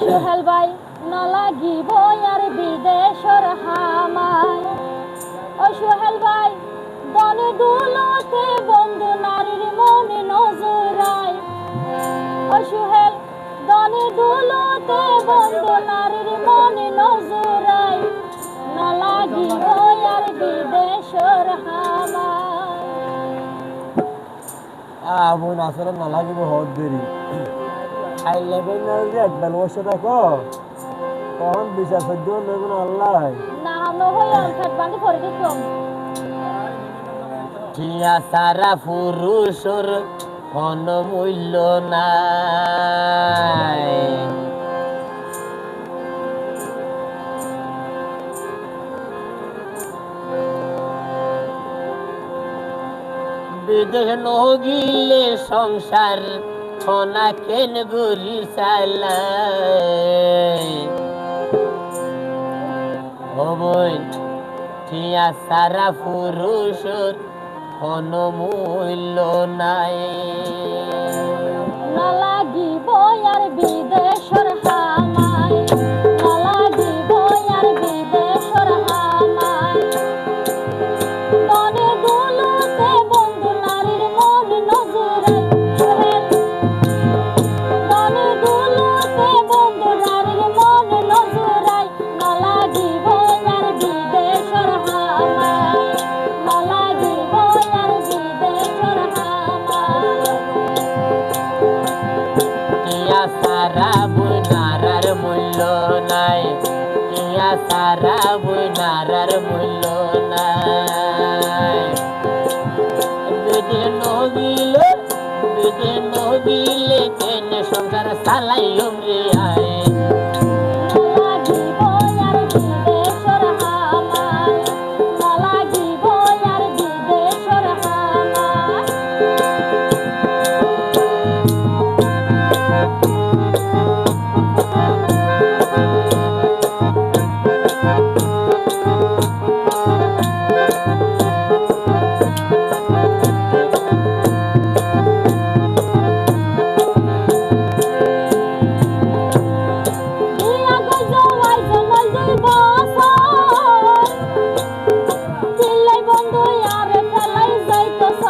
সোহেল ভাই নালাগিব আর বিদেশর হামাই। ও সোহেল ভাই দনে দুলতে বন্ধু নারীর মনে নজরায়। ও সোহেল দনে দুলতে বন্ধু নারীর মনে নজরায়, নালাগিব আর বিদেশর হামাই। বোন আসলে নালাগিব হত দেরি আইলে না একবার বসে থাকো তখন বিচার সহ্য নেব না আল্লাহ না নহই অর্থাৎ বান্ধি করে দিতাম। টিয়া সারা পুরুষর কোন মূল্য নাই। বিদেশ নগিলে সংসার খনা কেন গুরি চালায়। ও বোন টিয়া সারা পুরুষর কোন মূল্য নাই। নালাগিব আর বিদেশর হামাই, নালাগিব আর বিদেশর হামাই। দনে দুলতে বন্ধু নারীর মন নজরাই। সোহেল দনে দুলতে বন্ধু নারীর মন নজরাই, নালাগিব আর বিদেশর হামাই, নালাগিব আর বিদেশর হামাই। টিয়া সারা বুনারার মূল্য নাই, টিয়া সারা বুনারার মূল্য নাই। বিদেশ নগিলে কেন সংসার চালাই রে আয়। নালাগিব আর বিদেশর হামাই, নালাগিব আর বিদেশর হামাই। দিয়া গইজ আইজ নয় ২ বছর, চিল্লাই বন্ধু আর ফেলাই যাইতছ।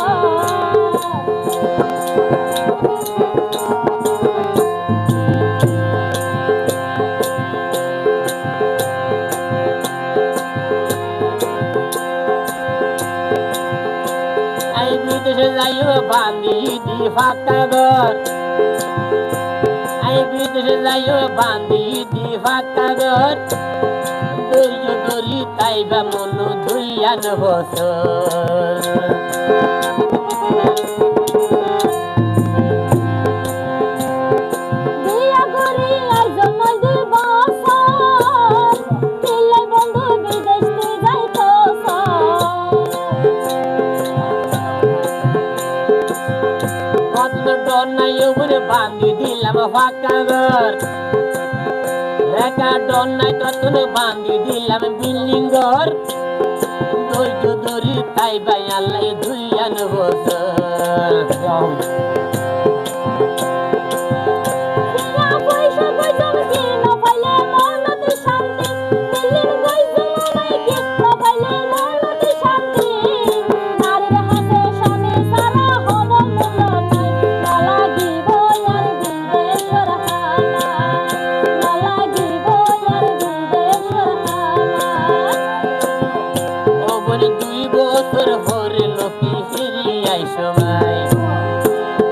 আই বিদেশে যাইও বান্ধি দি ফাঁকা ঘর, আই বিদেশে যাইও বান্ধি দি ফাঁকা ঘর। ধৈর্য ধরি তাইবা মন ২ বছর। দিয়া গরি আইজ নয় ২ বছর, চিল্লাই বন্ধু বিদেশ তুই যাইতছ। কত ডর নাই উপরে বান্ধি দিলাম ফাঁকা ঘর, একা ডর নাই ততন বান্ধি দিলাম বিল্ডিং ঘর। ধৈর্য ধরি তাইবা আল্লাহ ২ বছর। দিয়া পয়সা কইজম কি না পাইলে মনতে শান্তি, দিল্লির কইজম নাই কি না পাইলে মনতে শান্তি। নারীর হাতে স্বামী সারা হন মূল্য নাই, নালাগিব আর বিদেশর হামাই, নালাগিব আর বিদেশর হামাই। ও বোন ২ বছর ভরে লোকি ফিরি আই সময়,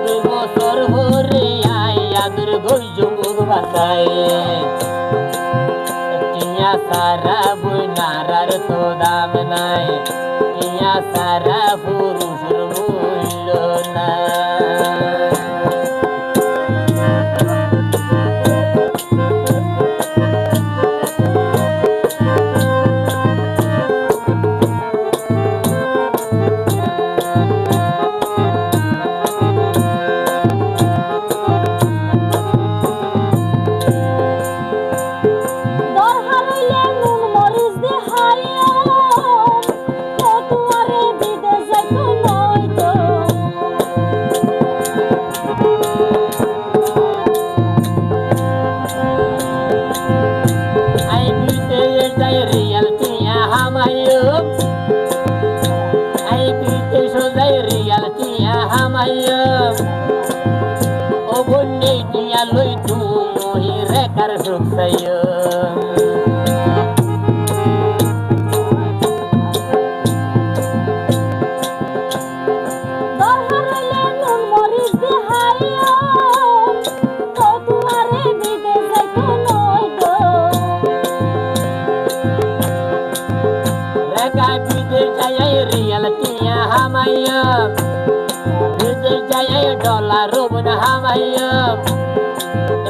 ২ বছর ভরে আই আদর গইজ মুখ বাসায়। টিয়া সারা বুনারার তো দাম নাই, টিয়া সারা পুরুষের মূল্য নাই। দরহার হইলে নুন মরিচ দে হাইও, তো তুয়ারে বিদেশ যাইতো নয়তো। সুখ চাইও দরকার হইলে নুন মরিচ দেহাইও তো তোমারে বিদে যাইতো নই গো রেখা বিদেশ যাই রিয়াল টিয়া হামাইয়া বিদেশ যাই ডলার রুবন হামাইয়া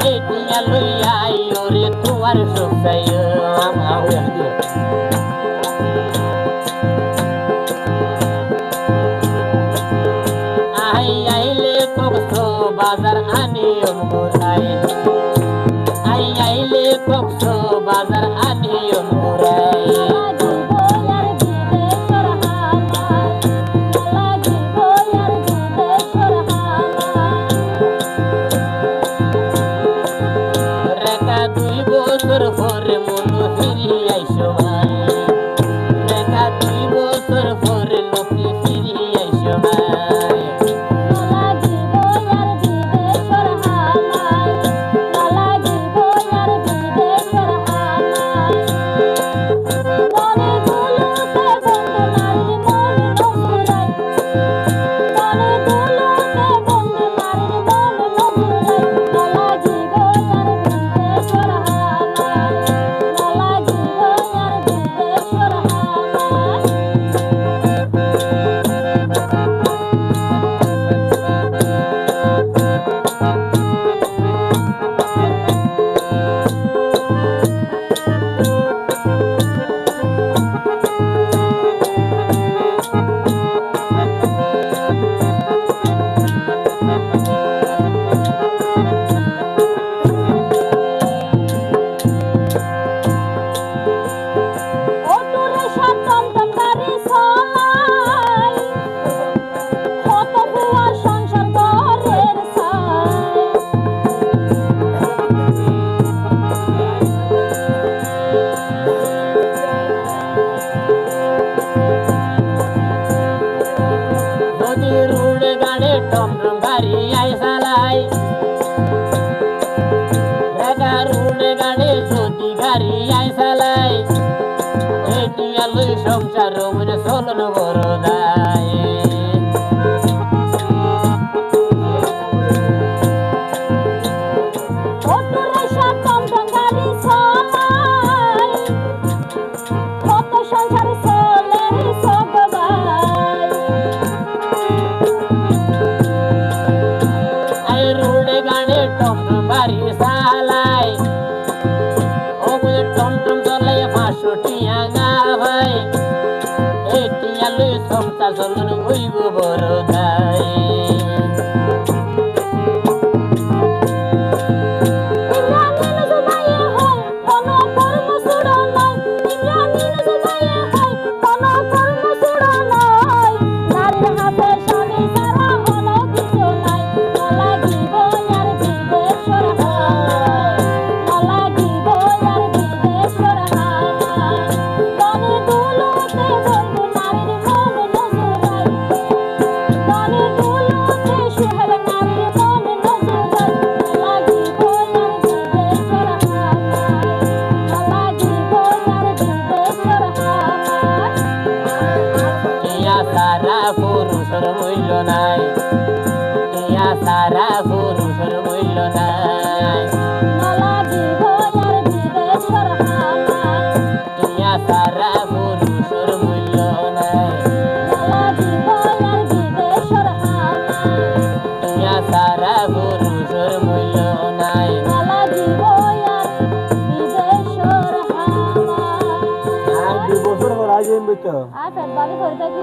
এই টিয়া লইয়া আইও রে তোমার সুখ চাইও আইলে কক্সো বাজার আনিয়ম গোরাই আইলে কক্সো বাজার আনিয়ম গোরাই রেখা 2 বছর পরে মনু ফিরি আইসো ভাই রেখা 2 বছর পরে লোকে ফিরি আইসো ভাই রুড় গাড়ে টমটম গাড়ি আই চালাই রেখা রুড় গাড়ে যদি গাড়ি আই চালাই এটি আলু সংসার মনে চলন বড় দায় চলন হইব বড় দায় পুরুষের মূল্য নাই ইয়া সারা পুরুষের মূল্য নাই ইয়া সারা পুরুষের মূল্য নাই ইয়া সারা পুরুষের মূল্য নাই আর 2 বছর পর আইবেন তো আর পেট বালি করে থাকি